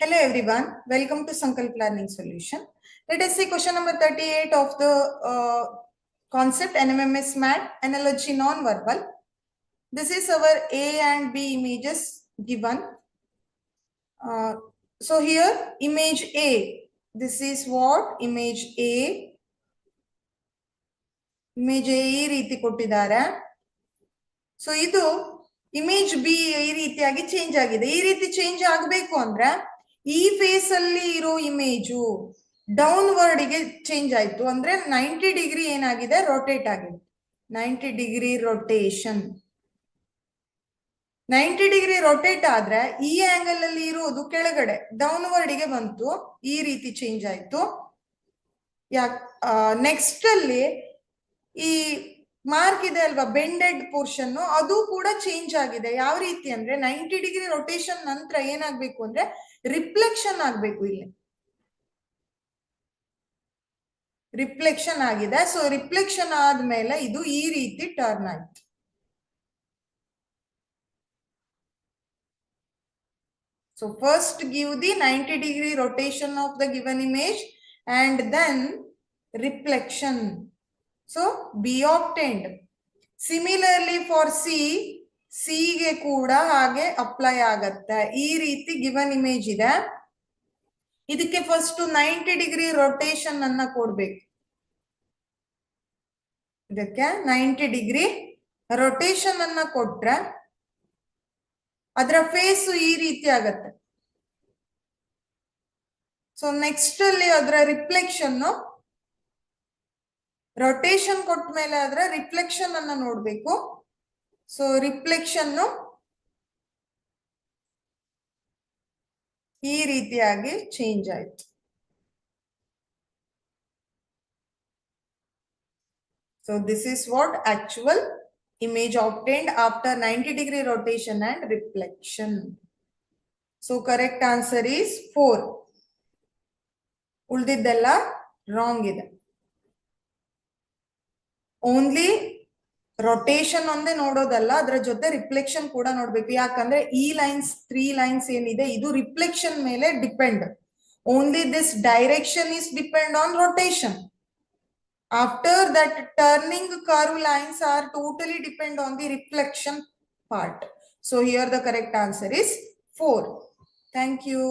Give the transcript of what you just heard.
Hello everyone, welcome to Sankalp Learning Solution. Let us see question number 38 of the concept NMMS MAT, analogy non-verbal. This is our A and B images given. So here image A, this is what image A. Image A ಈ ರೀತಿ ಕೊಟ್ಟಿದ್ದಾರೆ. So ಇದು image B ಈ ರೀತಿಯಾಗಿ change ಆಗಿದೆ. ಈ ರೀತಿ change ಆಗಬೇಕು ಅಂದ್ರೆ ಈ ಫೇಸ್ ಅಲ್ಲಿ ಇರೋ ಇಮೇಜು ಡೌನ್ವರ್ಡ್ ಗೆ ಚೇಂಜ್ ಆಯ್ತು ಅಂದ್ರೆ 90 ಡಿಗ್ರಿ ಏನಾಗಿದೆ ರೊಟೇಟ್ ಆಗಿದೆ. 90 ಡಿಗ್ರಿ ರೊಟೇಷನ್. 90 ಡಿಗ್ರಿ ರೊಟೇಟ್ ಆದ್ರೆ ಈ ಆಂಗಲ್ ಅಲ್ಲಿ ಇರೋದು ಕೆಳಗಡೆ ಡೌನ್ವರ್ಡ್ ಗೆ ಬಂತು, ಈ ರೀತಿ ಚೇಂಜ್ ಆಯ್ತು. ನೆಕ್ಸ್ಟ್ ಅಲ್ಲಿ ಈ ಮಾರ್ಕ್ ಇದೆ ಅಲ್ವಾ ಬೆಂಡೆಡ್ ಪೋರ್ಷನ್, ಅದು ಕೂಡ ಚೇಂಜ್ ಆಗಿದೆ. ಯಾವ ರೀತಿ ಅಂದ್ರೆ 90 ಡಿಗ್ರಿ ರೊಟೇಷನ್ ನಂತರ ಏನಾಗ್ಬೇಕು ಅಂದ್ರೆ ರಿಫ್ಲೆಕ್ಷನ್ ಆಗ್ಬೇಕು. ಇಲ್ಲಿ ರಿಫ್ಲೆಕ್ಷನ್ ಆಗಿದೆ. ಸೊ ರಿಫ್ಲೆಕ್ಷನ್ ಆದ್ಮೇಲೆ ಇದು ಈ ರೀತಿ ಟರ್ನ್ ಆಯ್ತು. So first give the 90 degree rotation of the given image and then reflection. So be obtained. Similarly for C ಗೆ ಕೂಡ ಹಾಗೆ ಅಪ್ಲೈ ಆಗತ್ತೆ. ಈ ರೀತಿ ಗಿವನ್ ಇಮೇಜ್ ಇದೆ, ಇದಕ್ಕೆ ಫಸ್ಟ್ 90 ಡಿಗ್ರಿ ರೊಟೇಷನ್ ಅನ್ನ ಕೊಡ್ಬೇಕು. ಇದಕ್ಕೆ 90 ಡಿಗ್ರಿ ರೊಟೇಷನ್ ಅನ್ನ ಕೊಟ್ರೆ ಅದರ ಫೇಸ್ ಈ ರೀತಿ ಆಗತ್ತೆ. ಸೊ ನೆಕ್ಸ್ಟ್ ಅಲ್ಲಿ ಅದರ ರಿಫ್ಲೆಕ್ಷನ್, ರೊಟೇಷನ್ ಕೊಟ್ಟ ಮೇಲೆ ಅದರ ರಿಫ್ಲೆಕ್ಷನ್ ಅನ್ನ ನೋಡ್ಬೇಕು. ಸೊ ರಿಫ್ಲೆಕ್ಷನ್ ಈ ರೀತಿಯಾಗಿ ಚೇಂಜ್ ಆಯ್ತು. So this is what actual image obtained after 90 degree rotation and reflection. So correct answer is 4. ಉಳಿದಿದ್ದೆಲ್ಲ wrong ಇದೆ. ಓನ್ಲಿ ರೊಟೇಷನ್ ಒಂದೇ ನೋಡೋದಲ್ಲ, ಅದರ ಜೊತೆ ರಿಫ್ಲೆಕ್ಷನ್ ಕೂಡ ನೋಡ್ಬೇಕು. ಯಾಕಂದ್ರೆ ಈ ಲೈನ್ಸ್ 3 ಲೈನ್ಸ್ ಏನಿದೆ ಇದು ರಿಫ್ಲೆಕ್ಷನ್ ಮೇಲೆ depend. Only this direction is depend on rotation. After that, turning curve lines are totally depend on the reflection part. So here the correct answer is 4. Thank you.